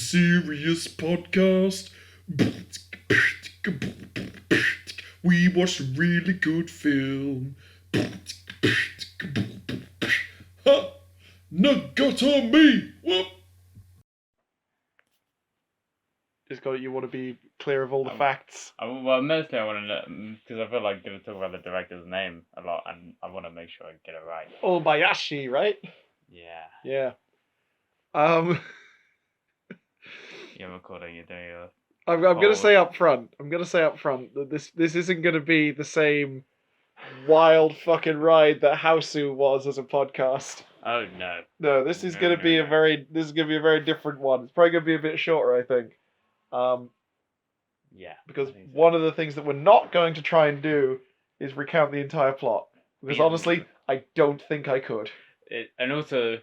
serious podcast. We watched a really good film. Hanagatami! Whoop! Just got you want to be clear of all the facts. Well, mostly I want to know, because I feel like I'm going to talk about the director's name a lot, and I want to make sure I get it right. Obayashi, right? Yeah. Yeah. You're recording, you're doing your... I'm going to say up front. That this isn't going to be the same wild fucking ride that Hausu was as a podcast. Oh, no. No, this is going to be a very different one. It's probably going to be a bit shorter, I think. Yeah. Because one of the things that we're not going to try and do is recount the entire plot. Because honestly, I don't think I could. And also,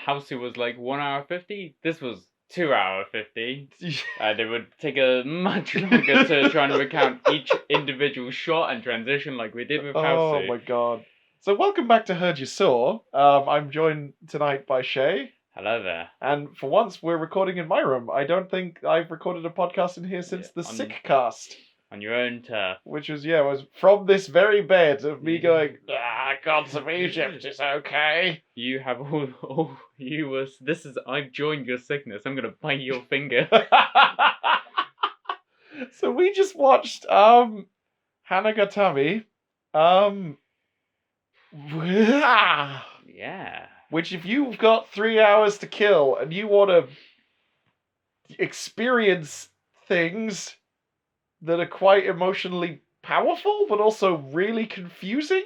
Hausu was like 1 hour 50. This was 2 hour 50. It would take a much longer to try and recount each individual shot and transition like we did with Hausu. Oh my god. So welcome back to Hurd Ya Saw. I'm joined tonight by Shay. Hello there. And for once, we're recording in my room. I don't think I've recorded a podcast in here since the Sick Cast. On your own turf. Which was from this very bed of me going, Gods of Egypt is okay. You have I've joined your sickness. I'm gonna bite your finger. So we just watched Hanagatami. Yeah. Which, if you've got 3 hours to kill and you want to experience things that are quite emotionally powerful, but also really confusing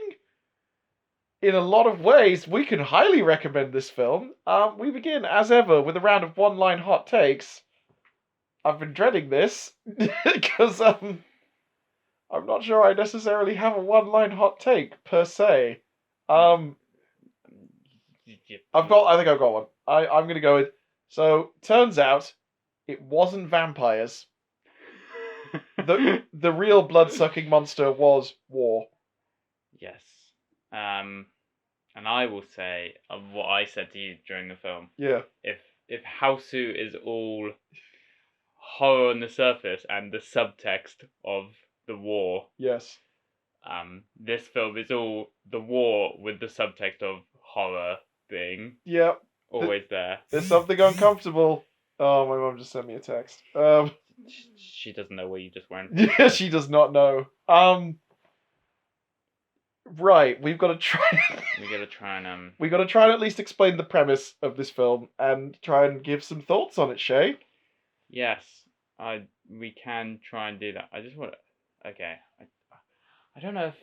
in a lot of ways, we can highly recommend this film. We begin, as ever, with a round of one-line hot takes. I've been dreading this because I'm not sure I necessarily have a one-line hot take per se. I think I've got one. I'm going to go with, so, turns out, it wasn't vampires. The real blood-sucking monster was war. Yes. And I will say what I said to you during the film. Yeah. If Hausu is all horror on the surface and the subtext of the war. Yes. This film is all the war with the subtext of horror being. Yep. Always there. There's something uncomfortable. Oh, my mum just sent me a text. She doesn't know what you just went. Yeah, she does not know. Right, we've got to try. We got to try and We got to try and at least explain the premise of this film and try and give some thoughts on it, Shay. Yes, we can try and do that. I just want to. Okay, I don't know if.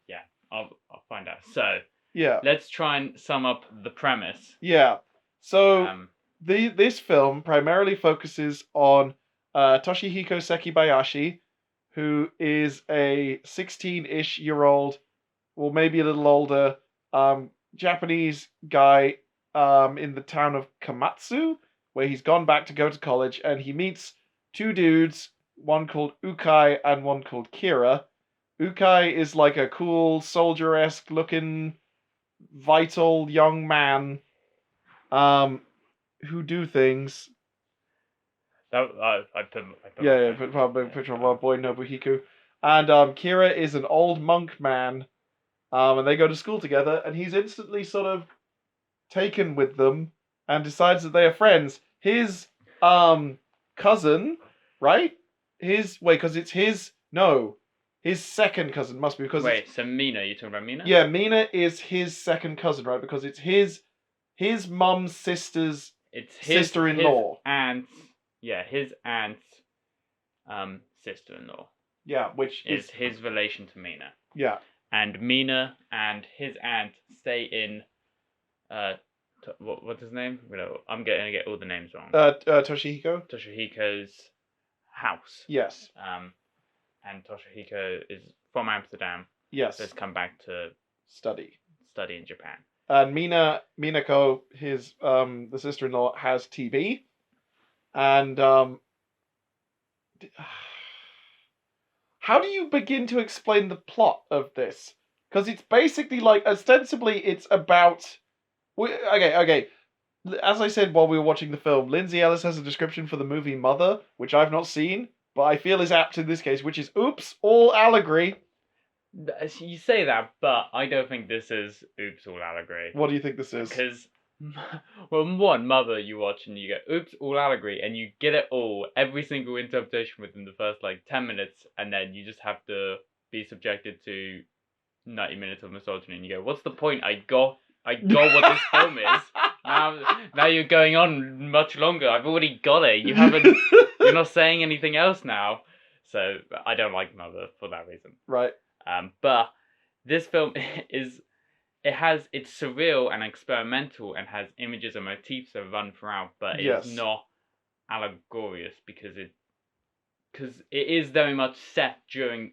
Yeah, I'll find out. So. Yeah. Let's try and sum up the premise. Yeah. So this film primarily focuses on Toshihiko Sekibayashi, who is a 16-ish year old, well, maybe a little older, Japanese guy in the town of Kamatsu, where he's gone back to go to college, and he meets two dudes, one called Ukai and one called Kira. Ukai is like a cool, soldier-esque looking, vital young man who do things. I put a picture of our boy Nobuhiko. And Kira is an old monk man, and they go to school together, and he's instantly sort of taken with them and decides that they are friends. His cousin, right? His second cousin must be, because so Mina, you talking about Mina? Yeah, Mina is his second cousin, right? Because it's his mum's sister's sister-in-law. His aunt's sister-in-law. Yeah, which is his relation to Mina. Yeah. And Mina and his aunt stay in what's his name? I'm gonna get all the names wrong. Toshihiko's house. Yes. And Toshihiko is from Amsterdam. Yes. So has come back to study in Japan. And Minako, his the sister-in-law, has TB. And how do you begin to explain the plot of this? Because it's basically like, ostensibly, it's about. Okay. as I said while we were watching the film, Lindsay Ellis has a description for the movie Mother, which I've not seen, but I feel is apt in this case, which is, oops, all allegory. You say that, but I don't think this is Oops All Allegory. What do you think this is? Because, well, one, Mother you watch and you go, Oops All Allegory, and you get it all, every single interpretation within the first, 10 minutes, and then you just have to be subjected to 90 minutes of misogyny, and you go, what's the point? I got what this film is. Now you're going on much longer. I've already got it. You're not saying anything else now. So I don't like Mother for that reason. Right. But this film it's surreal and experimental and has images and motifs that run throughout, but it's not allegorious because it is very much set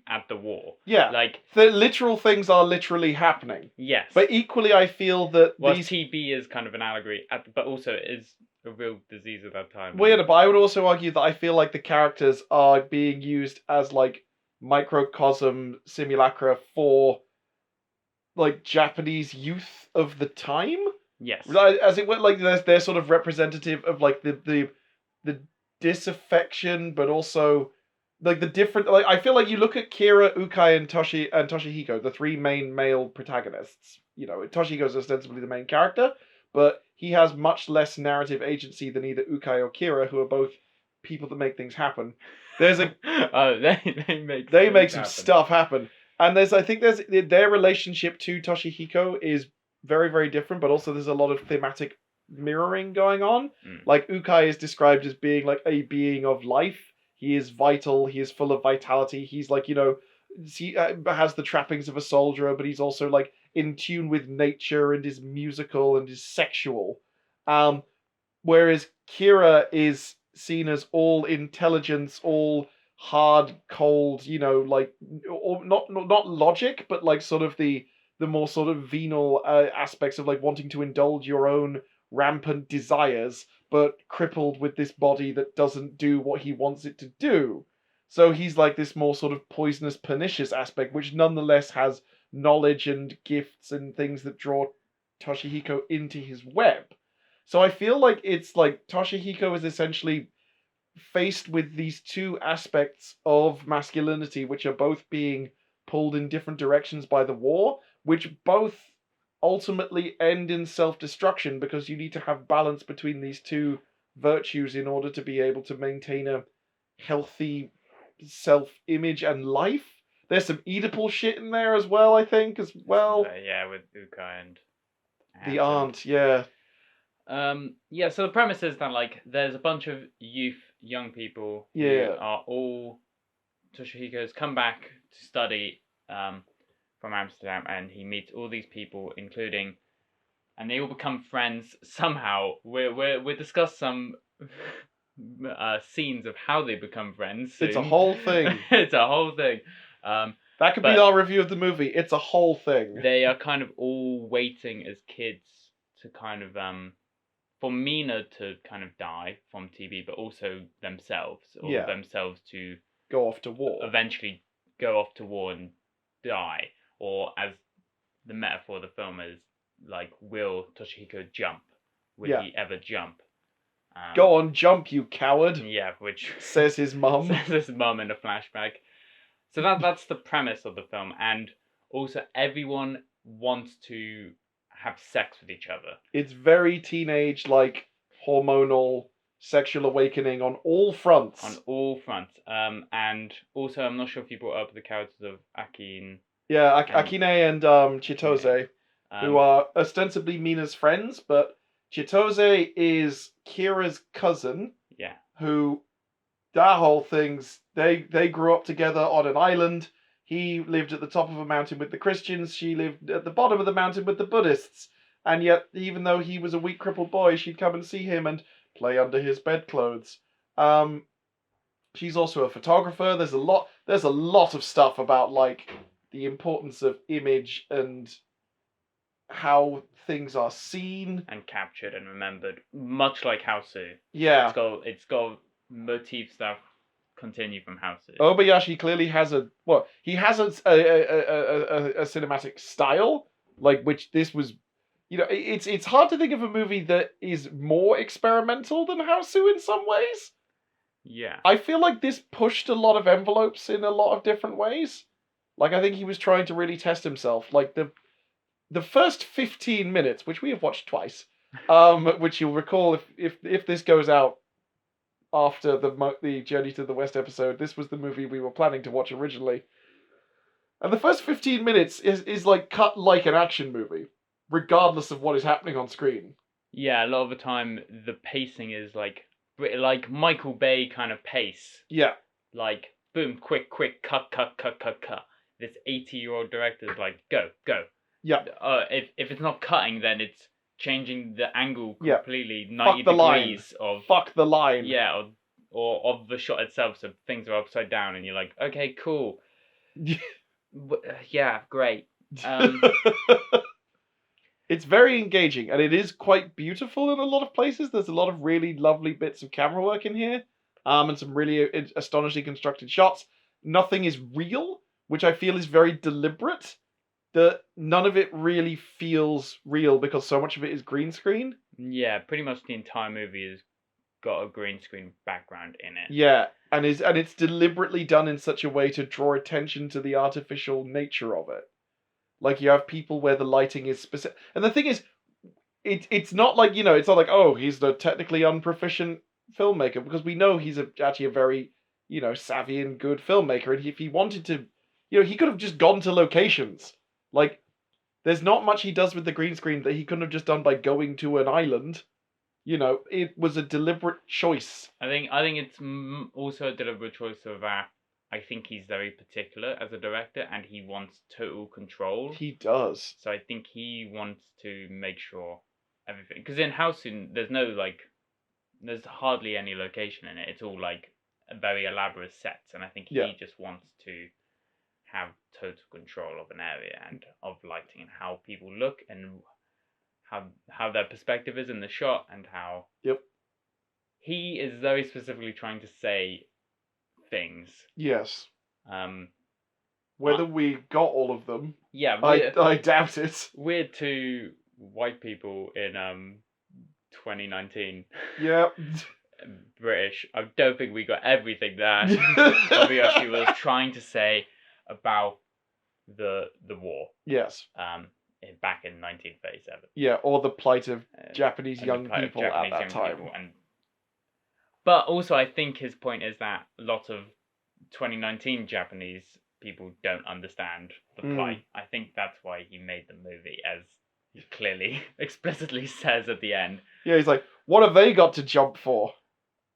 at the war. Yeah. The literal things are literally happening. Yes. But equally, I feel that TB is kind of an allegory, but also it is a real disease at that time. Well, yeah, but I would also argue that I feel like the characters are being used as, microcosm simulacra for, Japanese youth of the time? Yes. As it were, they're sort of representative of, the disaffection, but also the different. I feel like you look at Kira, Ukai, and Toshihiko, the three main male protagonists. Toshihiko's ostensibly the main character, but he has much less narrative agency than either Ukai or Kira, who are both people that make things happen. There's a they make some stuff happen, and I think their relationship to Toshihiko is very, very different, but also there's a lot of thematic mirroring going on. Ukai is described as being a being of life. He is vital. He is full of vitality. He's he has the trappings of a soldier, but he's also in tune with nature and is musical and is sexual. Whereas Kira is seen as all intelligence, all hard, cold. Not logic, but sort of the more sort of venal aspects of wanting to indulge your own rampant desires, but crippled with this body that doesn't do what he wants it to do. So he's this more sort of poisonous, pernicious aspect, which nonetheless has knowledge and gifts and things that draw Toshihiko into his web. So I feel like it's Toshihiko is essentially faced with these two aspects of masculinity, which are both being pulled in different directions by the war, which both ultimately end in self-destruction, because you need to have balance between these two virtues in order to be able to maintain a healthy self-image and life. There's some Oedipal shit in there as well, I think, with Ukai and the aunt, yeah. So the premise is that there's a bunch of young people who are all Toshihiko's come back to study from Amsterdam, and he meets all these people, including, and they all become friends somehow. We'll discuss some scenes of how they become friends soon. It's a whole thing. It's a whole thing. That could be our review of the movie. It's a whole thing. They are kind of all waiting as kids to kind of for Mina to kind of die from TB, but also themselves to go off to war. Eventually go off to war and die. Or as the metaphor of the film is, will Toshihiko jump? Will he ever jump? Go on, jump, you coward. Yeah, which says his mum. Says his mum in a flashback. So that's the premise of the film, and also everyone wants to have sex with each other. It's very teenage, hormonal sexual awakening on all fronts. On all fronts. And also, I'm not sure if you brought up the characters of Aki. Yeah, Akine and Chitose, who are ostensibly Mina's friends, but Chitose is Kira's cousin. Yeah. Who, that whole thing's, they grew up together on an island. He lived at the top of a mountain with the Christians. She lived at the bottom of the mountain with the Buddhists. And yet, even though he was a weak, crippled boy, she'd come and see him and play under his bedclothes. She's also a photographer. There's a lot of stuff about, the importance of image and how things are seen and captured and remembered, much like Houseu. Yeah, it's got motifs that continue from Houseu. Obayashi clearly has a cinematic style, which this was, it's hard to think of a movie that is more experimental than Hausu in some ways. Yeah. I feel like this pushed a lot of envelopes in a lot of different ways. Like, I think he was trying to really test himself. Like, the first 15 minutes, which we have watched twice, which you'll recall if this goes out after the Journey to the West episode, this was the movie we were planning to watch originally. And the first 15 minutes is like cut like an action movie, regardless of what is happening on screen. Yeah, a lot of the time the pacing is like Michael Bay kind of pace. Yeah. Like, boom, quick, cut. This 80-year-old director is like, go. Yeah. If it's not cutting, then it's changing the angle Yeah. completely, Fuck 90 the line. degrees of Fuck the line. yeah, or of the shot itself, so things are upside down, and you're like, okay, cool, yeah, great. It's very engaging, and it is quite beautiful in a lot of places. There's a lot of really lovely bits of camera work in here, and some really astonishingly constructed shots. Nothing is real, which I feel is very deliberate. None of it really feels real because so much of it is green screen. Yeah, pretty much the entire movie has got a green screen background in it. Yeah, and it's deliberately done in such a way to draw attention to the artificial nature of it. Like, you have people where the lighting is specific, and the thing is, it's not like, it's not like, oh, he's the technically unproficient filmmaker, because we know he's actually a very, savvy and good filmmaker, and if he wanted to, he could have just gone to locations. Like, there's not much he does with the green screen that he couldn't have just done by going to an island. It was a deliberate choice. I think it's also a deliberate choice of that. I think he's very particular as a director, and he wants total control. He does. So I think he wants to make sure everything. Because in Hausen, there's hardly any location in it. It's all like very elaborate sets, and I think he just wants to have total control of an area and of lighting and how people look and how their perspective is in the shot and how. Yep. He is very specifically trying to say things. Yes. Um, Whether we got all of them, yeah, I doubt it. We're two white people in 2019. Yeah. British. I don't think we got everything that Bobby actually was trying to say about the war. Yes. Back in 1937. Yeah, or the plight of Japanese young people at that time. But also, I think his point is that a lot of 2019 Japanese people don't understand the plight. I think that's why he made the movie, as he clearly, explicitly says at the end. Yeah, he's like, what have they got to jump for?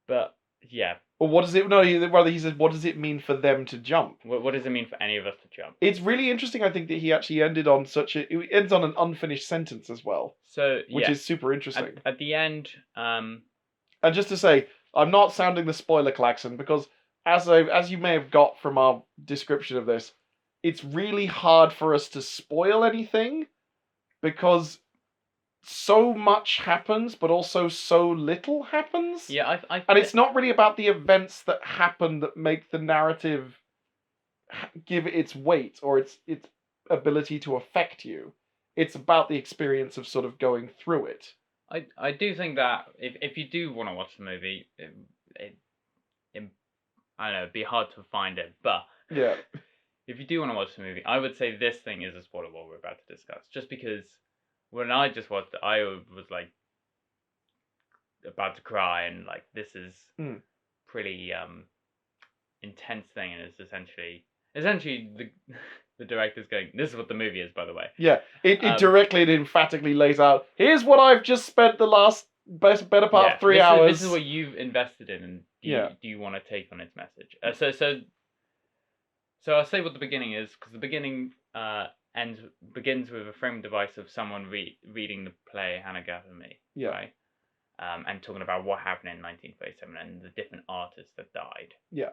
But, yeah. Or what does it... No, rather he says, what does it mean for them to jump? What does it mean for any of us to jump? It's really interesting, I think, that he actually ended on it ends on an unfinished sentence as well. So, which is super interesting. At the end... And just to say, I'm not sounding the spoiler klaxon, because as you may have got from our description of this, it's really hard for us to spoil anything, because so much happens, but also so little happens. Yeah, and it's not really about the events that happen that make the narrative give it its weight or its ability to affect you. It's about the experience of sort of going through it. I do think that if you do want to watch the movie, I don't know, it'd be hard to find it, but yeah, if you do want to watch the movie, I would say this thing is a spoiler what we're about to discuss, just because when I just watched it, I was like about to cry, and like this is pretty intense thing, and it's essentially the director's going, this is what the movie is, by the way. Yeah, it directly and emphatically lays out, here's what I've just spent the last better part of 3 hours. This is what you've invested in, and do you want to take on its message? So I'll say what the beginning is, because the beginning begins with a frame device of someone reading the play Hanagatami, right? And talking about what happened in 1937 and the different artists that died. Yeah.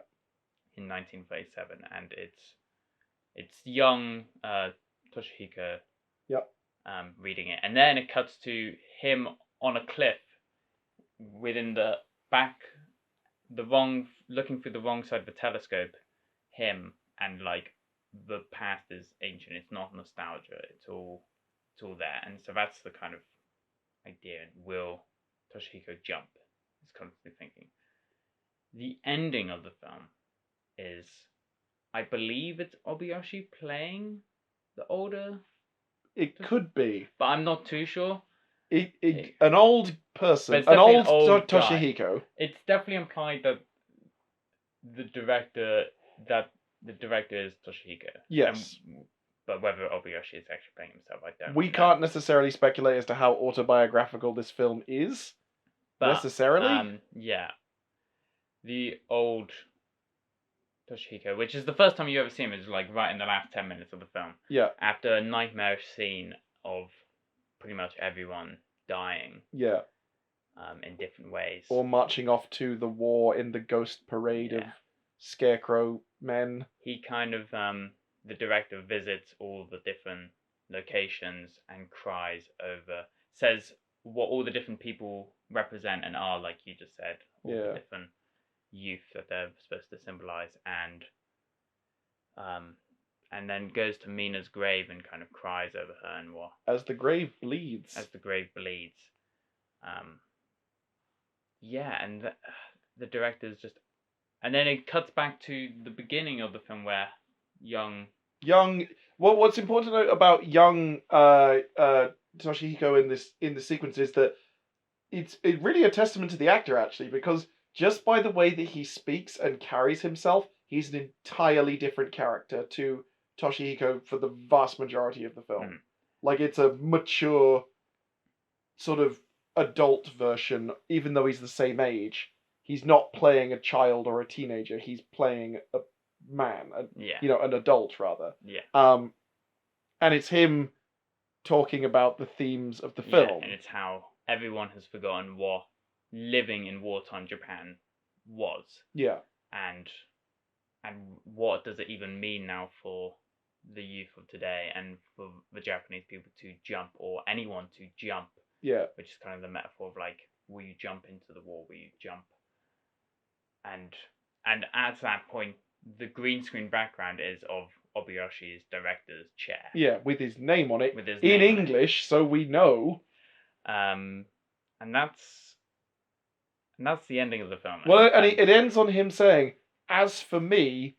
In 1937, and it's young Toshihiko. Yep. Reading it, and then it cuts to him on a cliff, within the back, looking through the wrong side of the telescope, him, and like the past is ancient. It's not nostalgia. It's all it's all there, and so that's the kind of idea. Will Toshihiko jump? Is constantly thinking. The ending of the film is, I believe it's Obayashi playing the older, It could be. but I'm not too sure. An old person, But it's an definitely old, an old guy. Toshihiko. It's definitely implied that the director is Toshihiko. Yes. But whether Obayashi is actually playing himself, I don't know. We can't necessarily speculate as to how autobiographical this film is. But, necessarily. Yeah. The old Toshihiko, which is the first time you ever see him, is like right in the last 10 minutes of the film. Yeah. After a nightmarish scene of pretty much everyone dying. Yeah. In different ways. Or marching off to the war in the ghost parade of scarecrow men. He kind of, the director visits all the different locations and cries over, says what all the different people represent and are, like you just said, all the different youth that they're supposed to symbolize, and then goes to Mina's grave and kind of cries over her and what. As the grave bleeds. Yeah, and the director's just... And then it cuts back to the beginning of the film where young... Well, what's important to note about young Toshihiko in the sequence is that it's really a testament to the actor, actually, because just by the way that he speaks and carries himself, he's an entirely different character to Toshihiko for the vast majority of the film. Like, it's a mature, sort of adult version, even though he's the same age. He's not playing a child or a teenager. He's playing a man, an adult rather. Yeah. And it's him talking about the themes of the film. Yeah, and it's how everyone has forgotten what living in wartime Japan was. Yeah. And what does it even mean now for the youth of today and for the Japanese people to jump, or anyone to jump. Yeah. Which is kind of the metaphor of like, will you jump into the war? Will you jump? And at that point, the green screen background is of Obayashi's director's chair. Yeah, with his name on it. With his in name English, so we know. And that's the ending of the film. Well, and it ends on him saying, "As for me,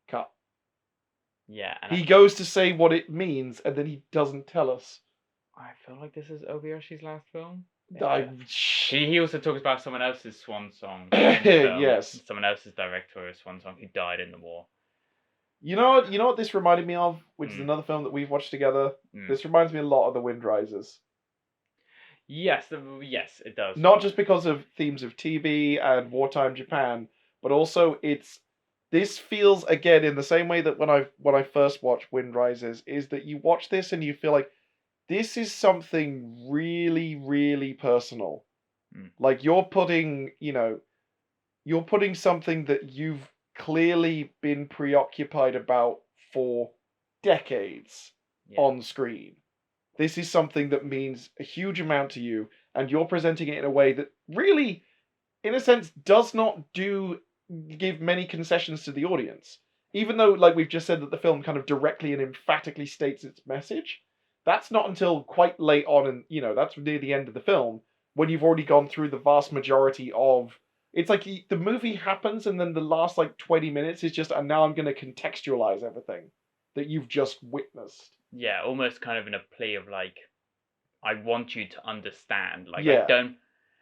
cut." Yeah. And he goes to say what it means, and then he doesn't tell us. I feel like this is Obayashi's last film. He also talks about someone else's swan song. Yes. Someone else's directorial swan song who died in the war. You know what this reminded me of, which is another film that we've watched together. This reminds me a lot of The Wind Rises. Yes, it does. Not just because of themes of TB and wartime Japan, but also this feels, again, in the same way that when I first watched Wind Rises, is that you watch this and you feel like this is something really, really personal. Like you're putting something that you've clearly been preoccupied about for decades on screen. This is something that means a huge amount to you, and you're presenting it in a way that really, in a sense, does not give many concessions to the audience. Even though, like we've just said, that the film kind of directly and emphatically states its message, that's not until quite late on, and that's near the end of the film, when you've already gone through the vast majority of... It's like the movie happens, and then the last 20 minutes is just, and now I'm going to contextualize everything that you've just witnessed. Yeah, almost kind of in a plea of I want you to understand.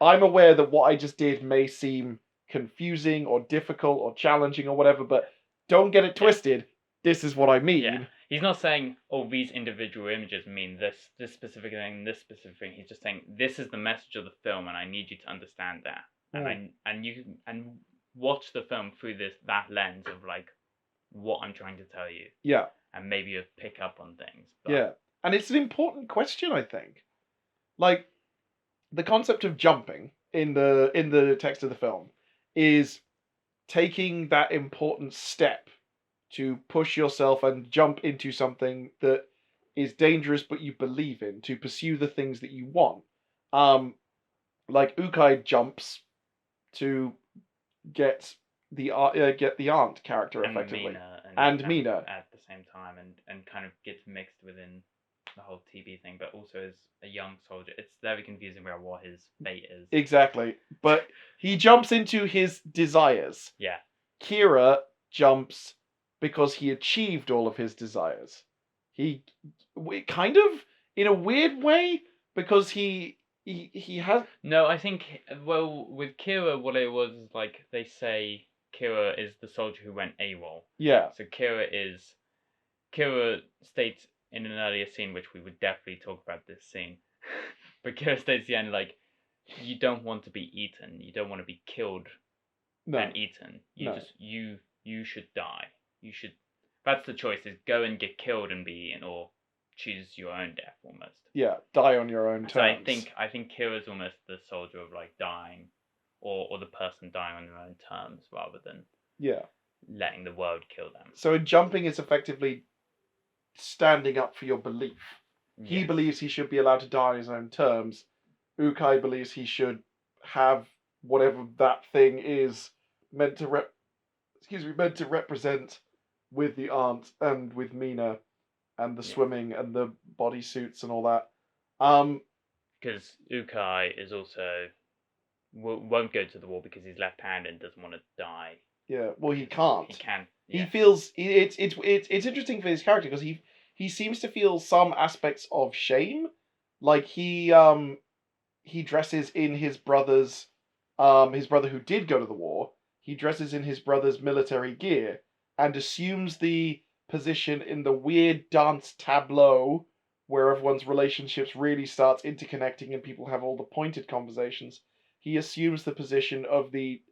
I'm aware that what I just did may seem confusing or difficult or challenging or whatever, but don't get it twisted. This is what I mean. Yeah. He's not saying, these individual images mean this specific thing, this specific thing. He's just saying, this is the message of the film, and I need you to understand that. And you watch the film through that lens of what I'm trying to tell you. Yeah. And maybe you pick up on things. Yeah. And it's an important question, I think. Like, the concept of jumping in the text of the film is taking that important step to push yourself and jump into something that is dangerous but you believe in, to pursue the things that you want. Like Ukai jumps to get the aunt character effectively, and Mina at the same time, and kind of gets mixed within the whole TB thing, but also as a young soldier. It's very confusing about what his fate is. Exactly. But he jumps into his desires. Yeah. Kira jumps because he achieved all of his desires. He kind of in a weird way because he has No, I think with Kira, what it was is like they say Kira is the soldier who went AWOL. yeah. So Kira states in an earlier scene, which we would definitely talk about this scene, but Kira states at the end like, you don't want to be eaten, you don't want to be killed No. and eaten. No. You should die. You should. That's the choice: is go and get killed and be eaten, or choose your own death almost. Yeah, die on your own terms. So I think Kira's almost the soldier of like dying, or the person dying on their own terms rather than letting the world kill them. So in jumping, it's effectively standing up for your belief. He Yes. believes he should be allowed to die on his own terms. Ukai believes he should have whatever that thing is meant to represent with the aunt and with Mina and the swimming and the bodysuits and all that. Because Ukai is also won't go to the war because he's left-handed and doesn't want to die. Yeah, well, he can't. He can. He feels it's interesting for his character because he seems to feel some aspects of shame, like he dresses in his brother who did go to the war. He dresses in his brother's military gear and assumes the position in the weird dance tableau where everyone's relationships really starts interconnecting and people have all the pointed conversations. He assumes the position of the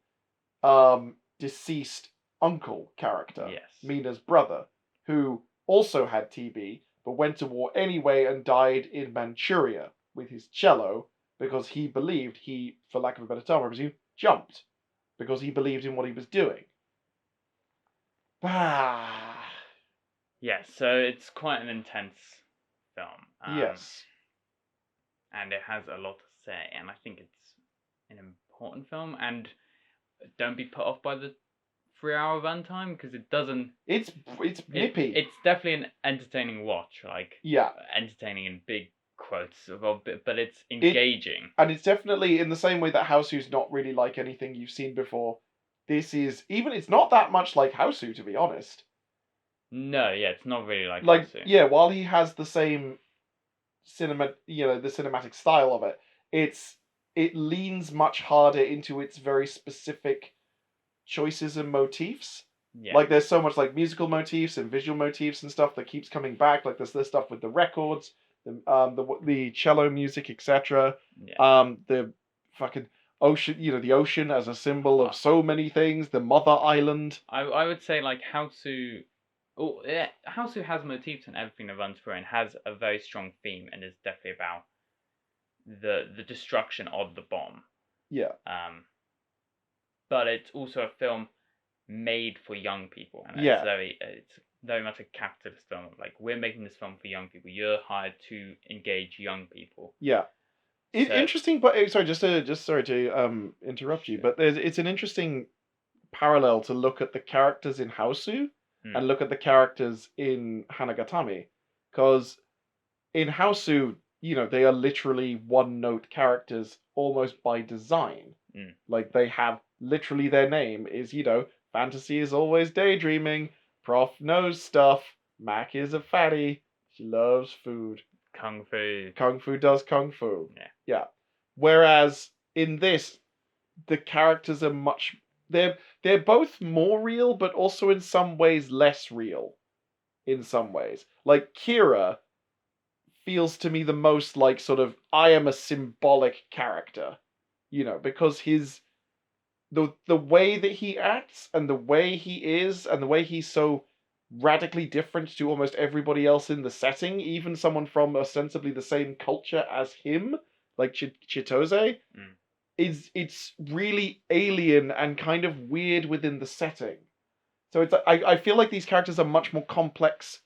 deceased uncle character, Mina's brother, who also had TB but went to war anyway and died in Manchuria with his cello because he believed for lack of a better term, I presume, jumped because he believed in what he was doing. Yeah, so it's quite an intense film. Yes. And it has a lot to say, and I think it's an important film. And don't be put off by the 3-hour runtime because it doesn't. It's nippy. It's definitely an entertaining watch, like entertaining in big quotes, but it's engaging. And it's definitely in the same way that Houseu's not really like anything you've seen before. This is it's not that much like Houseu, to be honest. No, yeah, it's not really like Houseu. Yeah, while he has the same the cinematic style of it, it leans much harder into its very specific choices and motifs. Yeah. Like there's so much like musical motifs and visual motifs and stuff that keeps coming back. Like there's this stuff with the records, the cello music, etc. Yeah. The fucking ocean, the ocean as a symbol of so many things. The Mother Island. I would say like Houseu. Oh, yeah, Houseu has motifs and everything that runs through and has a very strong theme and is definitely about the destruction of the bomb. Yeah. But it's also a film made for young people, and it's very much a capitalist film. Like we're making this film for young people. You're hired to engage young people. Yeah. Interesting, but sorry, sorry to interrupt you, but it's an interesting parallel to look at the characters in Houseu and look at the characters in Hanagatami, because in Houseu, they are literally one-note characters almost by design. Like they have literally their name is fantasy is always daydreaming. Prof knows stuff. Mac is a fatty. She loves food. Kung fu. Kung fu does kung fu. Yeah. Whereas in this, the characters are they're both more real, but also in some ways less real. In some ways, like Kira feels to me the most like sort of I am a symbolic character, because the way that he acts and the way he is and the way he's so radically different to almost everybody else in the setting, even someone from ostensibly the same culture as him, like Chitose, it's really alien and kind of weird within the setting. So it's I feel like these characters are much more complex.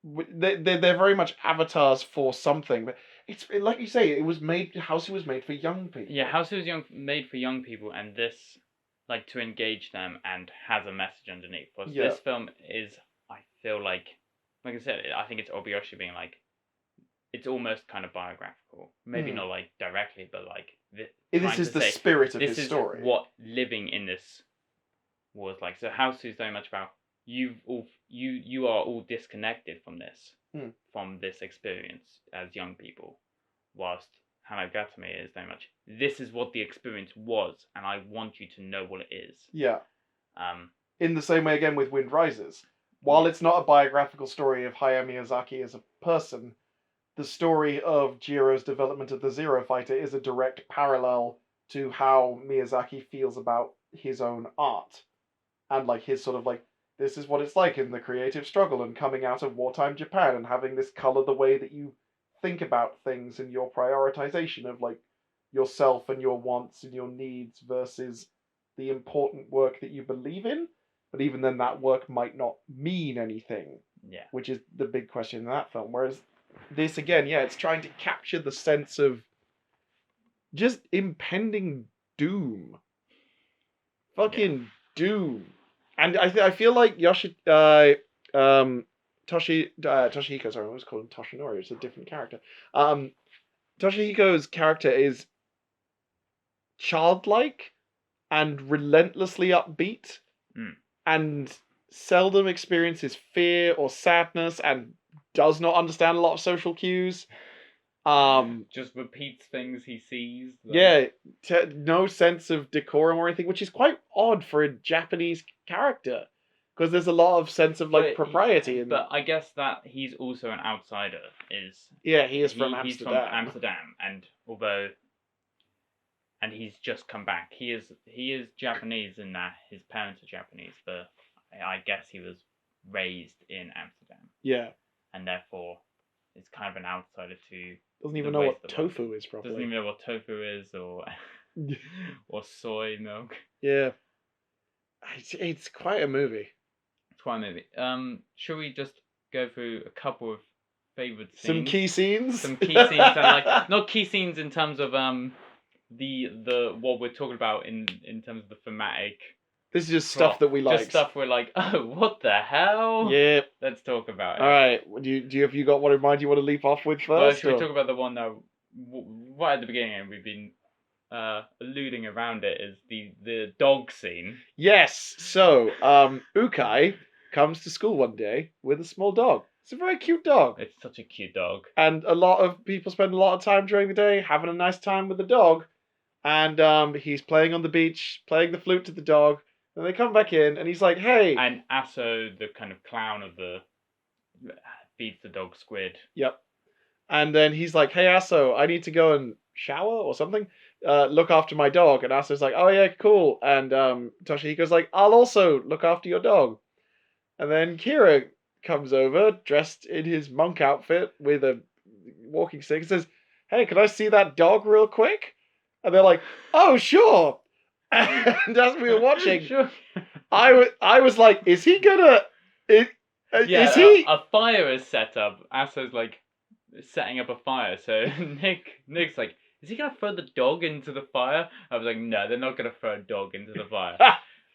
They're very much avatars for something, but it's like you say, Houseu was made for young people. Yeah, Houseu was made for young people, and this like to engage them and has a message underneath. Plus, this film is, I feel like I said, I think it's Obayashi being like, it's almost kind of biographical. Maybe not like directly, but like This is the spirit of his story. This is what living in this was like. So House is very much about you are all disconnected from this, from this experience as young people, whilst Hanagatami is very much this is what the experience was, and I want you to know what it is. Yeah. In the same way again with Wind Rises. While it's not a biographical story of Hayao Miyazaki as a person, the story of Jiro's development of the Zero Fighter is a direct parallel to how Miyazaki feels about his own art. And like his sort of like, this is what it's like in the creative struggle and coming out of wartime Japan and having this color the way that you think about things and your prioritization of like yourself and your wants and your needs versus the important work that you believe in. But even then, that work might not mean anything. Yeah. Which is the big question in that film. Whereas this, again, it's trying to capture the sense of just impending doom. Fucking doom. And I feel like Toshihiko, sorry, I always call him Toshinori, it's a different character. Toshihiko's character is childlike and relentlessly upbeat. And seldom experiences fear or sadness and does not understand a lot of social cues. Just repeats things he sees. No sense of decorum or anything, which is quite odd for a Japanese character. Because there's a lot of sense of like propriety. But I guess that he's also an outsider. He is from Amsterdam. He's from Amsterdam, and he's just come back. He is Japanese in that his parents are Japanese, but I guess he was raised in Amsterdam. Yeah. And therefore is kind of an outsider to... Doesn't even know what tofu is properly. Doesn't even know what tofu is or or soy milk. Yeah. It's quite a movie. It's quite a movie. Should we just go through a couple of favourite scenes? Some key scenes? And like not key scenes in terms of the what we're talking about in terms of the thematic. This is just stuff that we like. Just stuff we're like, oh, what the hell? Yeah. Let's talk about it. All right. Have you got one in mind you want to leap off with first? Well, should we talk about the one that right at the beginning and we've been alluding around it is the dog scene. Yes. So Ukai comes to school one day with a small dog. It's a very cute dog. It's such a cute dog. And a lot of people spend a lot of time during the day having a nice time with the dog. And he's playing on the beach, playing the flute to the dog. And they come back in, and he's like, hey. And Aso, the kind of clown of feeds the dog squid. Yep. And then he's like, hey, Aso, I need to go and shower or something. Look after my dog. And Aso's like, oh, yeah, cool. And Toshihiko's like, I'll also look after your dog. And then Kira comes over, dressed in his monk outfit with a walking stick, and says, hey, can I see that dog real quick? And they're like, oh, sure. And as we were watching, sure. I was like, is he gonna... is he... A fire is set up. Aso's like setting up a fire. So Nick's like, is he gonna throw the dog into the fire? I was like, no, they're not gonna throw a dog into the fire.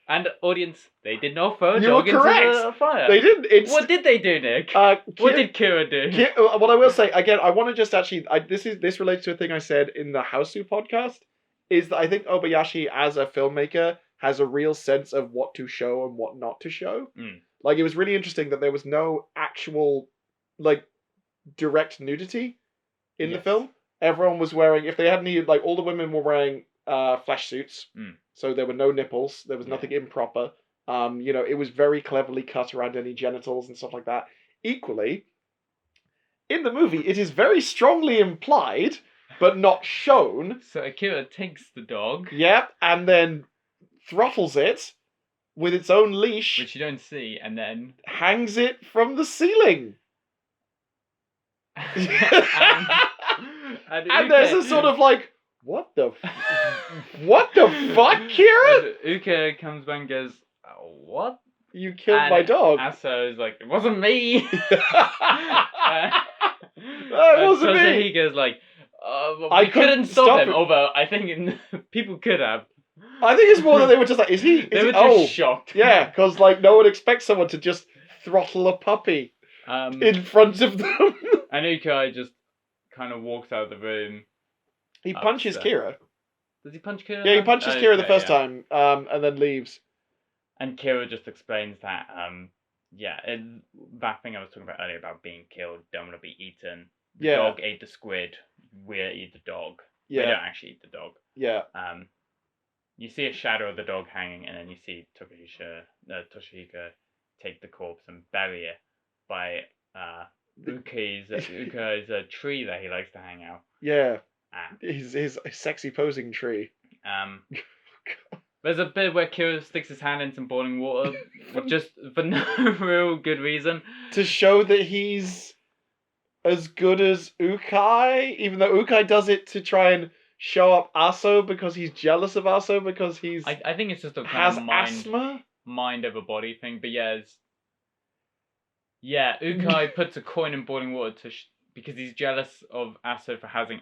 And audience, they did not throw a dog into the fire. They didn't. What did they do, Nick? What did Kira do? What I will say, again, I want to just actually... This relates to a thing I said in the Houseu podcast, is that I think Obayashi, as a filmmaker, has a real sense of what to show and what not to show. Like, it was really interesting that there was no actual, like, direct nudity in the film. Everyone was wearing... If they had any... Like, all the women were wearing flesh suits. So there were no nipples. There was nothing improper. It was very cleverly cut around any genitals and stuff like that. Equally, in the movie, it is very strongly implied, but not shown. So Akira takes the dog. Yep, and then throttles it with its own leash. Which you don't see, and then... hangs it from the ceiling. and there's a sort of like... What the fuck, Kira? Uka comes back and goes, oh, what? You killed my dog. Aso is like, it wasn't me. It wasn't me. He goes like, I couldn't stop him. Although I think people could have. I think it's more that they were just like, is he? They were just shocked. Yeah, because like no one expects someone to just throttle a puppy in front of them. And Uka just kind of walks out of the room. He punches upset. Kira. Does he punch Kira? Yeah, he then? punches Kira the Okay, first yeah. time, and then leaves. And Kira just explains that, that thing I was talking about earlier about being killed, don't want to be eaten. The Yeah. dog ate the squid. We eat the dog. Yeah. We don't actually eat the dog. Yeah. You see a shadow of the dog hanging, and then you see Toshihiko take the corpse and bury it by Ukai's tree that he likes to hang out. Yeah. His sexy posing tree. There's a bit where Kira sticks his hand in some boiling water, just for no real good reason. To show that he's as good as Ukai, even though Ukai does it to try and show up Aso because he's jealous of Aso because he's I think it's just a has kind of asthma. mind over body thing, but Ukai puts a coin in boiling water because he's jealous of Aso for having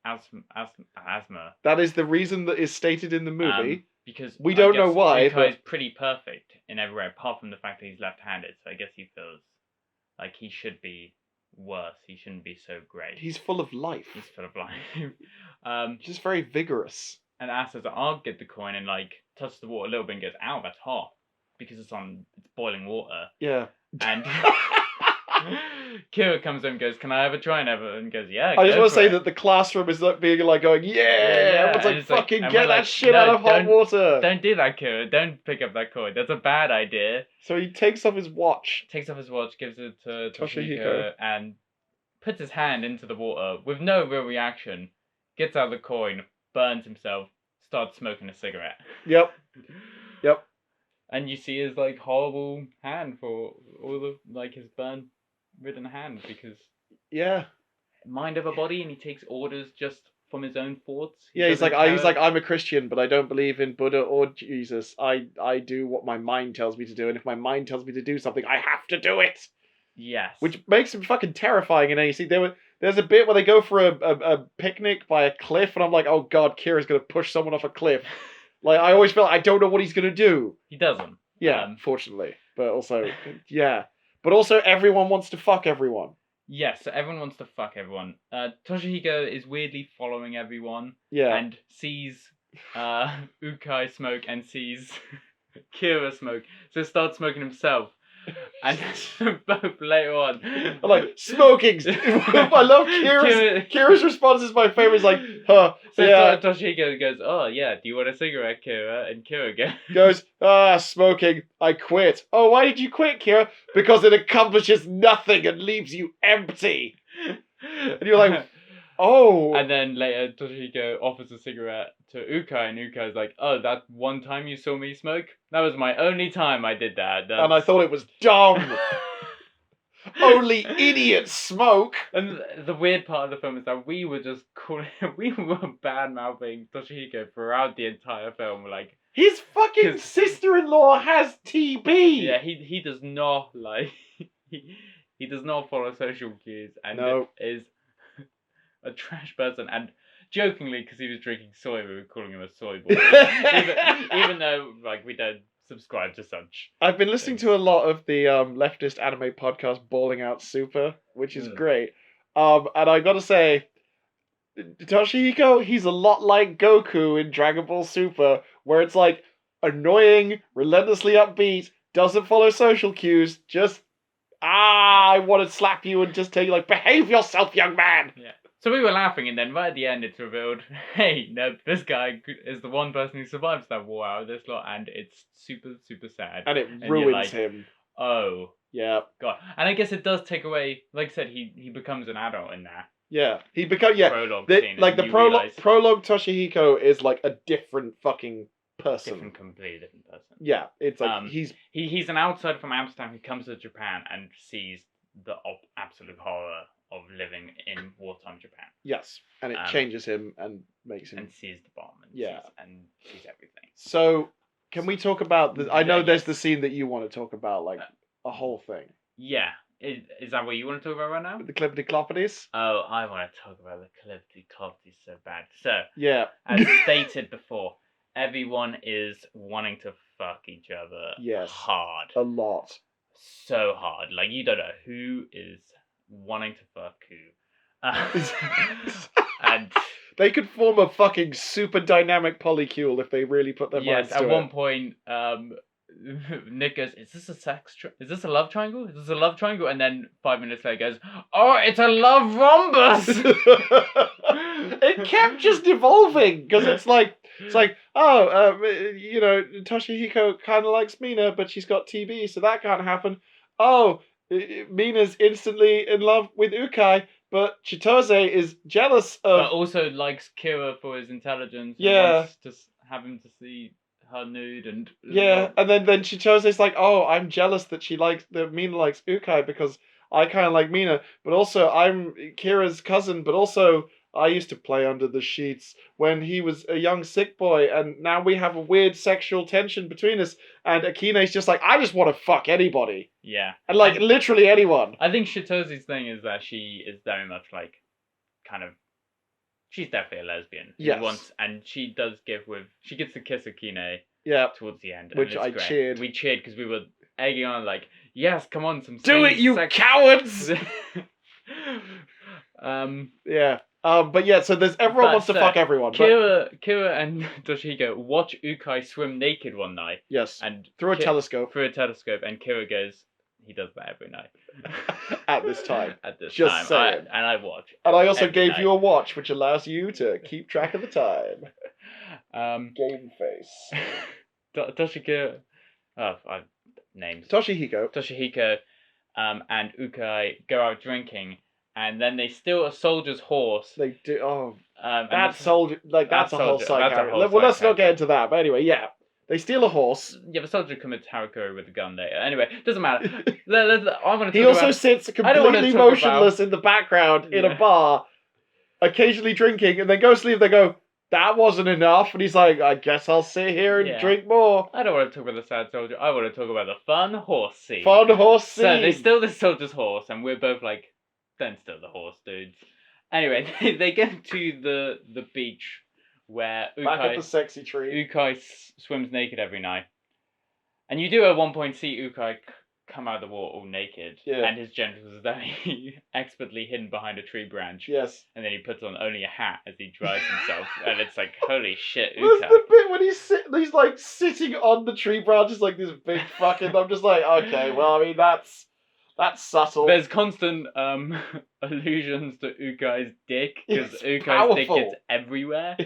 asthma. That is the reason that is stated in the movie. Because we don't know why. Ukai's pretty perfect in every way, apart from the fact that he's left-handed. So I guess he feels like he should be worse. He shouldn't be so great. He's full of life. He's full of life. Just very vigorous. And Aso's like, I'll get the coin and like touches the water a little bit and goes, "Ow, that's hot," because it's boiling water. Yeah. And Kira comes in and goes, "Can I have a try?" And goes, "Yeah." I just want to say that the classroom is like being like going, "Yeah!" Everyone's like, "Fucking get that shit out of hot water!" Don't do that, Kira. Don't pick up that coin. That's a bad idea. So he takes off his watch. Gives it to Toshihiko, and puts his hand into the water with no real reaction. Gets out the coin, burns himself, starts smoking a cigarette. Yep. And you see his like horrible hand for all the like his burn-ridden hand because mind over body, and he takes orders just from his own thoughts. He's like I'm a Christian, but I don't believe in Buddha or Jesus. I do what my mind tells me to do, and if my mind tells me to do something, I have to do it. Yes. Which makes him fucking terrifying. And then you see there's a bit where they go for a picnic by a cliff, and I'm like, oh god, Kira's gonna push someone off a cliff. Like, I always feel like I don't know what he's going to do. He doesn't. Yeah, fortunately. But also, But also, everyone wants to fuck everyone. Yes, so everyone wants to fuck everyone. Toshihiko is weirdly following everyone. Yeah. And sees Ukai smoke and sees Kira smoke. So starts smoking himself. And both later on. I'm like, smoking! I love Kira's response is my favorite. Is like, huh. So yeah. Toshihiko goes, oh yeah, do you want a cigarette, Kira? And Kira goes, smoking, I quit. Oh, why did you quit, Kira? Because it accomplishes nothing and leaves you empty. And you're like, oh. And then later Toshihiko offers a cigarette to Ukai, and Ukai's like, oh, that one time you saw me smoke? That was my only time I did that. And I thought it was dumb. Only idiots smoke. And the weird part of the film is that we were bad-mouthing Toshihiko throughout the entire film. We're like, his fucking sister-in-law has TB. Yeah, he does not he does not follow social cues and is a trash person. And jokingly, because he was drinking soy, we were calling him a soy boy. even though like we don't subscribe to such. I've been listening to a lot of the leftist anime podcast Balling Out Super, which is great. And I gotta say, Toshihiko, he's a lot like Goku in Dragon Ball Super, where it's like annoying, relentlessly upbeat, doesn't follow social cues, just I want to slap you and just tell you like, behave yourself, young man. Yeah. So we were laughing, and then right at the end, it's revealed, hey, no, this guy is the one person who survives that war out of this lot, and it's super, super sad. And it ruins him. Oh. Yeah. God. And I guess it does take away, like I said, he becomes an adult in that. Yeah. He becomes, prologue scene, like the prologue Toshihiko is like a different fucking person. Completely different person. Yeah. It's like, he's an outsider from Amsterdam who comes to Japan and sees the absolute horror of living in wartime Japan. Yes, and it changes him and makes him... And sees the bomb and sees everything. So, can we talk about... I know there's the scene that you want to talk about, like, a whole thing. Yeah. Is that what you want to talk about right now? The Clippity-Cloppities? Oh, I want to talk about the Clippity-Cloppities so bad. So, yeah. As stated before, everyone is wanting to fuck each other hard. A lot. So hard. Like, you don't know who is wanting to fuck who. And they could form a fucking super dynamic polycule if they really put their minds yes, to at it. one point, Nick goes, "Is this is this a love triangle? Is this a love triangle?" And then 5 minutes later goes, "Oh, it's a love rhombus." It kept just evolving because it's like Toshihiko kind of likes Mina, but she's got TB, so that can't happen. Oh, Mina's instantly in love with Ukai, but Chitose is jealous of. But also likes Kira for his intelligence. And Yeah. wants to have him to see her nude and Yeah, and then Chitose's like, oh, I'm jealous that Mina likes Ukai because I kind of like Mina, but also I'm Kira's cousin, but also I used to play under the sheets when he was a young sick boy, and now we have a weird sexual tension between us. And Akine's just like, I just want to fuck anybody, yeah, and like literally anyone. I think Shitose's thing is that she is very much like, kind of, she's definitely a lesbian. Yes. And she does she gets to kiss Akine. Yeah, Towards the end, which I great. cheered. We cheered because we were egging on like, yes, come on, some do it, you cowards. Yeah. But yeah, so everyone wants to fuck everyone. Kira and Toshihiko watch Ukai swim naked one night. Yes. And through a telescope. Through a telescope, and Kira goes, he does that every night. At this time. At this Just time. saying. And I watch. And I also gave night. you a watch, which allows you to keep track of the time. Game face. Toshihiko. Names. Toshihiko. And Ukai go out drinking. And then they steal a soldier's horse. They do. Oh, that's a whole side character. Well, let's not get into that. But anyway, yeah, they steal a horse. Yeah, the soldier commits harakiri with a gun later. Anyway, doesn't matter. I want to. He also sits completely motionless in the background in a bar, occasionally drinking, and then goes to sleep. They go, "That wasn't enough," and he's like, "I guess I'll sit here and drink more." I don't want to talk about the sad soldier. I want to talk about the fun horse scene. So they steal this soldier's horse, and we're both like, "Don't steal the horse, dudes." Anyway, they get to the beach where back at the sexy tree. Ukai swims naked every night, and you do at one point see Ukai come out of the water all naked, and his genitals are very expertly hidden behind a tree branch. Yes, and then he puts on only a hat as he dries himself, and it's like, holy shit, Ukai. There's the bit when he's like sitting on the tree branches like this big fucking. I'm just like, okay, well, I mean that's subtle. There's constant allusions to Ukai's dick, because Ukai's dick gets everywhere.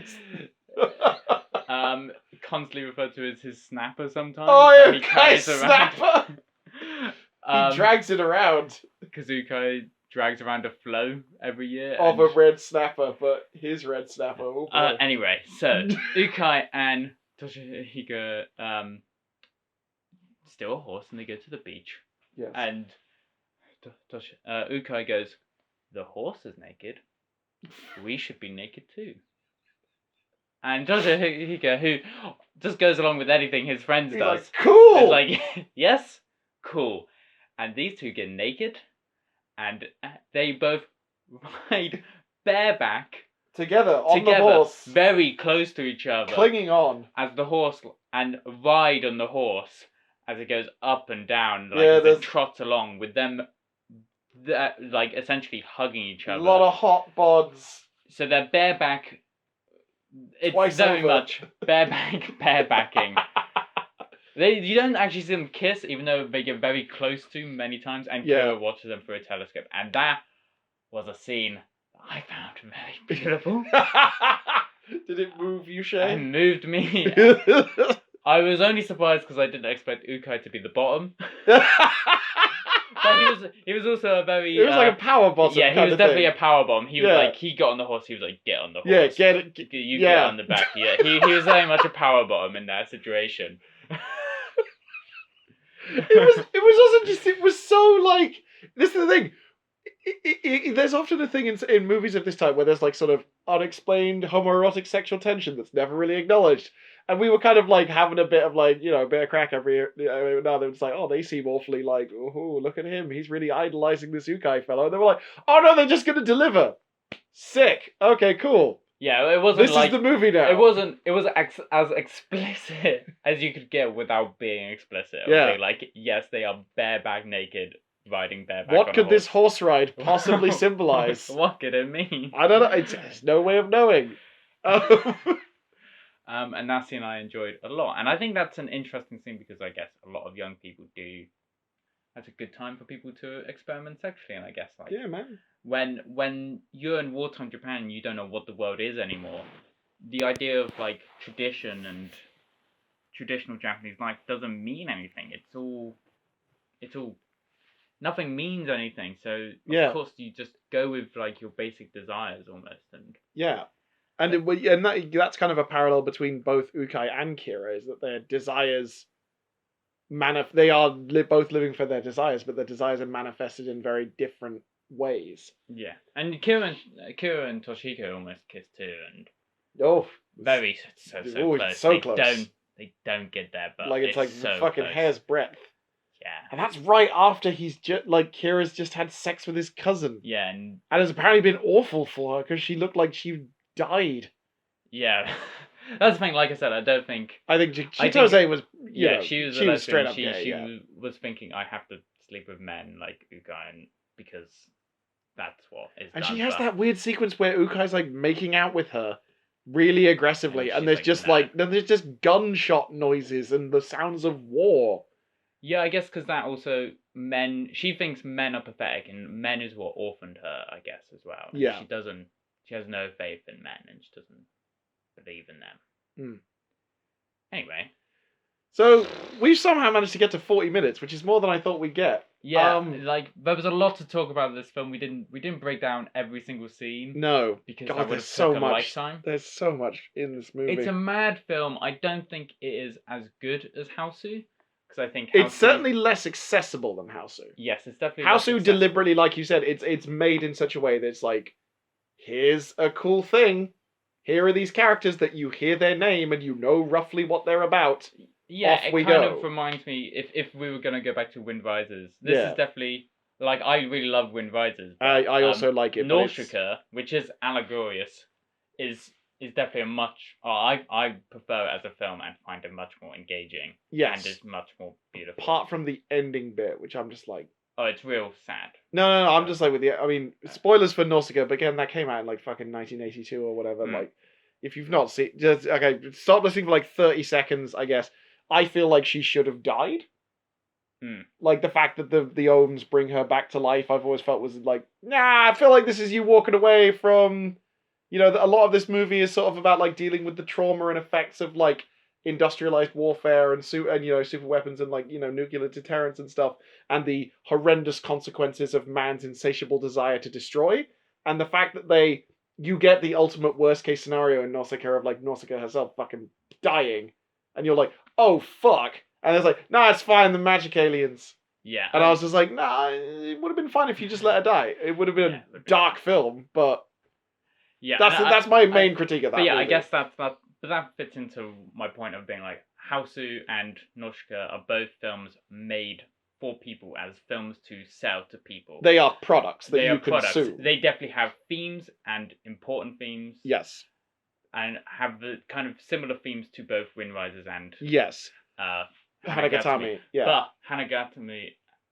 Constantly referred to as his snapper sometimes. Oh, yeah, Ukai's snapper! He drags it around. Because Ukai drags around a flow every year. Of a red snapper, but his red snapper. Oh, anyway, so Ukai and Toshihiko steal a horse and they go to the beach. Yes. And Ukai goes, the horse is naked. We should be naked too. And Toshihiko, who just goes along with anything his friends does, like, cool. Is like, yes, cool. And these two get naked, and they both ride bareback together on the horse, very close to each other, clinging on as the horse, and ride on the horse as it goes up and down, like as it trots along with them, like essentially hugging each other. A lot of hot bods. So they're bareback. It's twice very over. much barebacking. You don't actually see them kiss, even though they get very close to many times, and Kira watches them through a telescope. And that was a scene I found very beautiful. Did it move you, Shay? It moved me. I was only surprised because I didn't expect Ukai to be the bottom. But he was also a very... It was like a power bottom. Yeah, he was definitely a power bomb. He was like, he got on the horse, he was like, get on the horse. Yeah, get it. You get on the back. Yeah, he was very much a power bottom in that situation. It was so like, this is the thing. There's often a thing in movies of this time where there's like sort of unexplained homoerotic sexual tension that's never really acknowledged. And we were kind of like having a bit of like, a bit of crack every now. They were just like, oh, they seem awfully like, oh, look at him. He's really idolizing this Ukai fellow. And they were like, oh no, they're just going to deliver. Sick. Okay, cool. Yeah, it wasn't This is the movie now. It was as explicit as you could get without being explicit. Yeah. Being like, yes, they are bareback naked riding bareback. What on a could this horse. horse ride possibly symbolize? What could it mean? I don't know. There's no way of knowing. And that scene I enjoyed a lot, and I think that's an interesting scene because I guess a lot of young people do. That's a good time for people to experiment sexually, and I guess like Yeah, man. when you're in wartime Japan, you don't know what the world is anymore. The idea of like tradition and traditional Japanese life doesn't mean anything. It's all nothing means anything. So Yeah. of course you just go with like your basic desires almost, and Yeah. And that's kind of a parallel between both Ukai and Kira, is that their desires they are both living for their desires, but their desires are manifested in very different ways. yeah. And Kira and Toshiko almost kiss too, and Oh, very so oh, close. so close. They don't get there, but like it's like so fucking close. hair's breadth. Yeah. And that's right after he's just like Kira's just had sex with his cousin. Yeah, and it's apparently been awful for her because she looked like she died. yeah. That's the thing. Like I said, I don't think. I think Chitose was. She was straight up she gay. she was thinking I have to sleep with men like Ukai, because that's what is. And done, she has but- that weird sequence where Ukai's like making out with her really aggressively, and she's there's like, just "Nah." there's just gunshot noises and the sounds of war. Yeah, I guess because that also men. She thinks men are pathetic, and men is what orphaned her. I guess as well. And Yeah. She doesn't. She has no faith in men, and she doesn't believe in them. Anyway. So we've somehow managed to get to 40 minutes, which is more than I thought we'd get. Yeah, like there was a lot to talk about in this film. We didn't break down every single scene. No, because God, that would there's have so took a much. lifetime. There's so much in this movie. It's a mad film. I don't think it is as good as Hausu, because I think it's certainly less accessible than Hausu. Yes, it's definitely Hausu less accessible. deliberately, like you said, it's made in such a way that it's like, here's a cool thing. Here are these characters that you hear their name and you know roughly what they're about. Yeah, Off it we kind go. of reminds me, if we were gonna go back to Wind Rises, this Yeah. is definitely like I really love Wind Rises. But, I also like it. But Nausicaa, which is allegorious, is definitely a much. I prefer it as a film and find it much more engaging. Yes. And is much more beautiful. Apart from the ending bit, which I'm just like. Oh, it's real sad. No, I'm just like with the. I mean, spoilers for Nausicaa, but again, that came out in like fucking 1982 or whatever. Like, if you've not seen, just okay, stop listening for like 30 seconds. I guess I feel like she should have died. Like the fact that the Ohms bring her back to life, I've always felt was like, nah. I feel like this is you walking away from, a lot of this movie is sort of about like dealing with the trauma and effects of like industrialized warfare and super weapons and like nuclear deterrence and stuff, and the horrendous consequences of man's insatiable desire to destroy, and the fact that you get the ultimate worst case scenario in Nausicaa of like Nausicaa herself fucking dying, and you're like, oh fuck. And it's like, nah, it's fine, the magic aliens. Yeah. And I was just like, nah, it would have been fine if you just let her die. It would have been a dark film, but yeah, that's my main critique of that. But yeah, movie. I guess that fits into my point of being like, Hausu and Nausicaa are both films made for people as films to sell to people. They are products that they you consume. They definitely have themes and important themes. Yes. And have the kind of similar themes to both Wind Rises and yes. Hanagatami. Yeah. But Hanagatami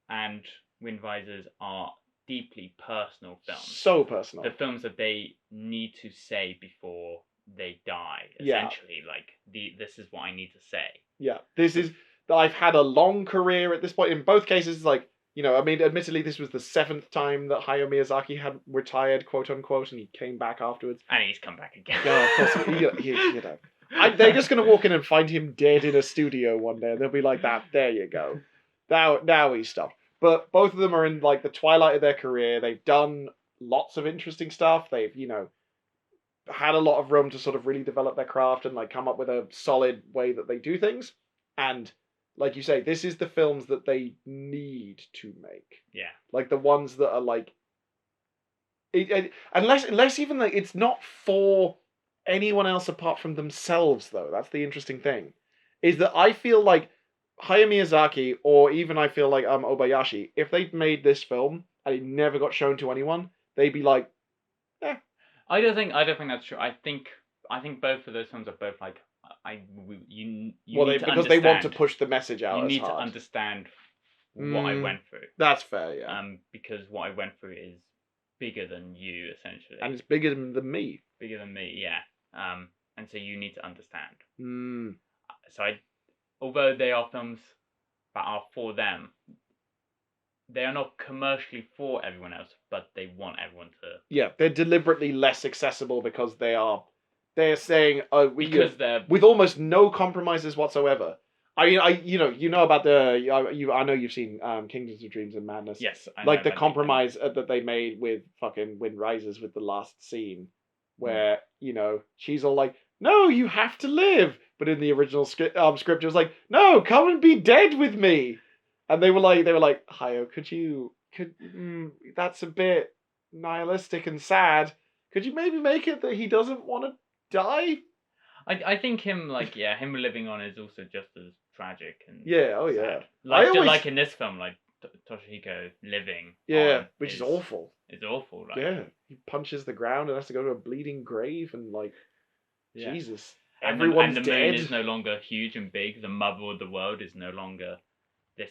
and Wind Rises are deeply personal films. So personal. The films that they need to say before they die. Yeah. Essentially, like this is what I need to say. Yeah. This is I've had a long career at this point. In both cases, like, I mean, admittedly, this was the 7th time that Hayao Miyazaki had retired, quote unquote, and he came back afterwards. And he's come back again. Yeah, of course. They're just going to walk in and find him dead in a studio one day, and they'll be like, "That, there you go. Now he stopped." But both of them are in like the twilight of their career. They've done lots of interesting stuff. They've, had a lot of room to sort of really develop their craft and like come up with a solid way that they do things. And like you say, this is the films that they need to make. Yeah. Like the ones that are like, unless even like it's not for anyone else apart from themselves, though. That's the interesting thing, is that I feel like Hayao Miyazaki, or even I feel like Obayashi, if they made this film and it never got shown to anyone, they'd be like, eh. I don't think that's true. I think both of those films are both like because they want to push the message out. You need hard. to understand what I went through. That's fair, yeah. Because what I went through is bigger than you, essentially. And it's bigger than me. Bigger than me, yeah. And so you need to understand. Mm. So although they are films that are for them, they are not commercially for everyone else, but they want everyone to. Yeah, they're deliberately less accessible because they're saying They're with almost no compromises whatsoever. You know about I know you've seen Kingdoms of Dreams and Madness. yes, I Like know the compromise that they made with fucking Wind Rises with the last scene, where she's all like, "No, you have to live," but in the original script it was like, "No, come and be dead with me," and they were like, "Hayo, that's a bit nihilistic and sad. Could you maybe make it that he doesn't want to die?" I think him living on is also just as tragic and Yeah, oh sad. yeah. Like in this film, like Toshihiko living. Yeah, which is awful. It's awful. Like, yeah, he punches the ground and has to go to a bleeding grave and yeah. Jesus. And Everyone's the dead. moon is no longer huge and big. The mother of the world is no longer this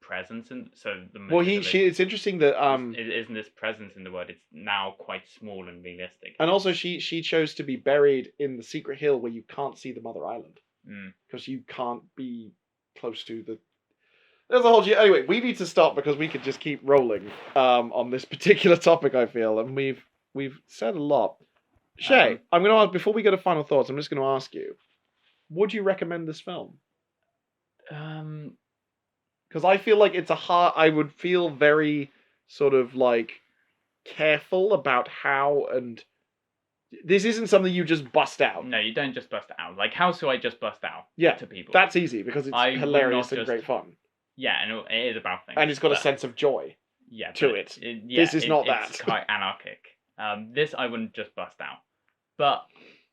presence, and so the moon. Well, it's interesting that it isn't this presence in the world. It's now quite small and realistic. and also she chose to be buried in the secret hill where you can't see the Mother Island because you can't be close to the. There's a whole anyway. We need to stop because we could just keep rolling on this particular topic. I feel, and we've said a lot. Shay, I'm going to ask before we go to final thoughts. I'm just going to ask you: would you recommend this film? Because I feel like it's I would feel very sort of like careful about how and this isn't something you just bust out. No, you don't just bust it out. Like, how do I just bust out to people? That's easy because it's hilarious and great fun. Yeah, and it is about things. And it's got a sense of joy to it. This is not that. It's quite anarchic. This I wouldn't just bust out. But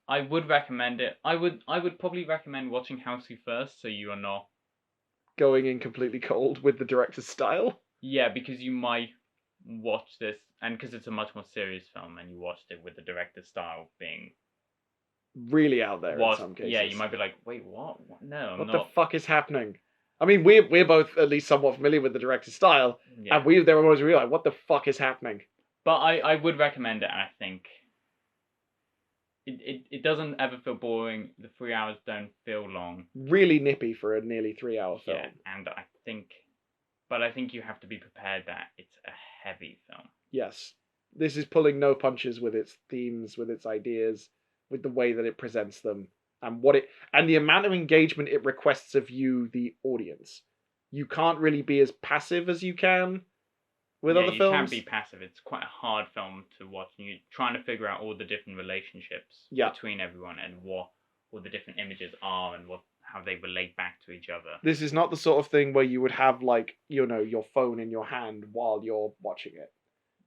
I would recommend it. I would probably recommend watching Housey first, so you are not going in completely cold with the director's style. Yeah, because you might watch this, and because it's a much more serious film, and you watched it with the director's style being really out there in some cases. Yeah, you might be like, wait, what? No, what the fuck is happening? I mean, we're both at least somewhat familiar with the director's style, and there were always like, what the fuck is happening? But I would recommend it, and I think it doesn't ever feel boring. The 3 hours don't feel long. Really nippy for a nearly 3 hour film. Yeah, and I think you have to be prepared that it's a heavy film. Yes. This is pulling no punches with its themes, with its ideas, with the way that it presents them, and the amount of engagement it requests of you, the audience. You can't really be as passive as you can with other films. You can't be passive. It's quite a hard film to watch. You're trying to figure out all the different relationships between everyone and what all the different images are and how they relate back to each other. This is not the sort of thing where you would have your phone in your hand while you're watching it.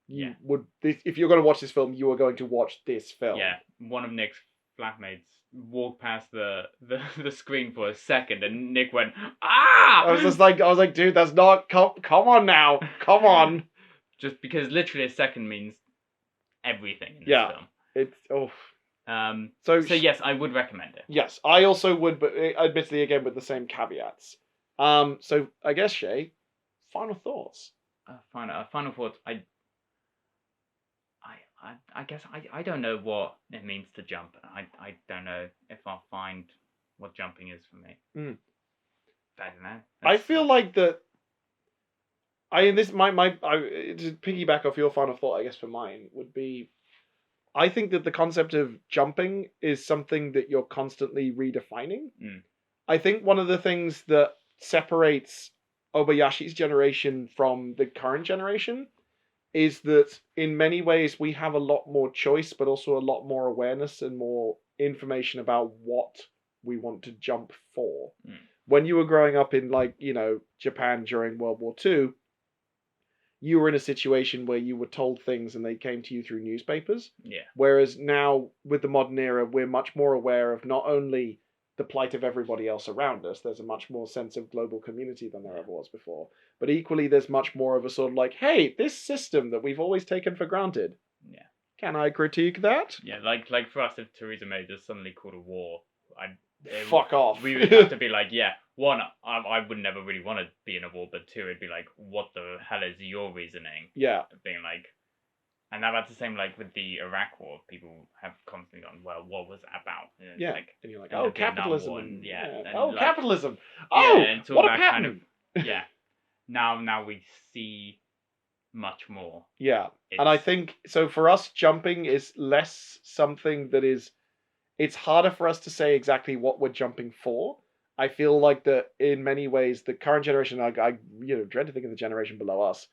If you're going to watch this film, you are going to watch this film. Yeah, one of Nick's flatmates walked past the screen for a second, and Nick went, "Ah!" I was like, dude, that's not. Come on now, come on. Just because literally a second means everything in this film. It's So yes, I would recommend it. Yes, I also would, but admittedly again with the same caveats. So I guess Shay, final thoughts. Final thoughts. I guess I don't know what it means to jump. I don't know if I'll find what jumping is for me. I don't know. I feel like that. To piggyback off your final thought, I guess for mine would be, I think that the concept of jumping is something that you're constantly redefining. I think one of the things that separates Obayashi's generation from the current generation is that in many ways we have a lot more choice, but also a lot more awareness and more information about what we want to jump for. When you were growing up in Japan during World War II, you were in a situation where you were told things and they came to you through newspapers. Yeah. Whereas now with the modern era, we're much more aware of not only the plight of everybody else around us. There's a much more sense of global community than there ever was before. But equally, there's much more of a sort of like, hey, this system that we've always taken for granted. Yeah. Can I critique that? Yeah, like for us, if Theresa May just suddenly called a war, fuck off. We would have to be like, yeah, one, I would never really want to be in a war, but two, it'd be like, what the hell is your reasoning? Yeah. Being like, and now that's the same like with the Iraq War. People have constantly gone, well, what was that about? And it's Yeah. like, And you're like, and oh, the Vietnam capitalism. War, And, yeah. And oh, like, capitalism. yeah, Oh, and it's all what a that pattern. kind of, yeah. Now we see much more. Yeah. And I think, so for us, jumping is less something that is, it's harder for us to say exactly what we're jumping for. I feel like that in many ways, the current generation, I dread to think of the generation below us,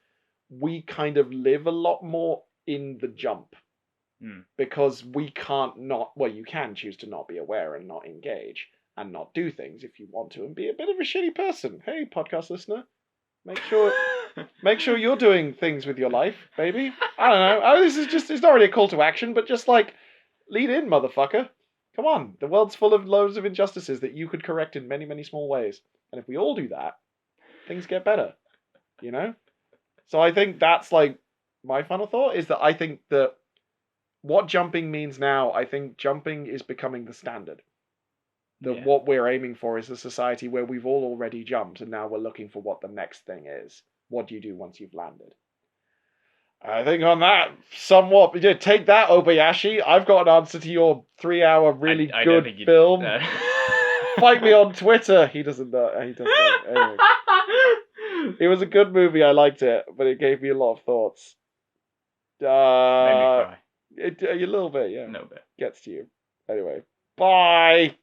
we kind of live a lot more in the jump. Because we can't not, well, you can choose to not be aware and not engage and not do things if you want to and be a bit of a shitty person. Hey, podcast listener, make sure you're doing things with your life, baby. I don't know. Oh, this is just, it's not really a call to action, but just like, lead in, motherfucker. Come on. The world's full of loads of injustices that you could correct in many, many small ways. And if we all do that, things get better, you know? So I think that's like my final thought is that I think that what jumping means now, I think jumping is becoming the standard. That what we're aiming for is a society where we've all already jumped and now we're looking for what the next thing is. What do you do once you've landed? I think on that, somewhat, take that, Obayashi. I've got an answer to your 3-hour really I good film. Fight me on Twitter. He doesn't know. Anyway. It was a good movie. I liked it, but it gave me a lot of thoughts. Made me cry. A little bit, yeah. No bit. Gets to you. Anyway, bye.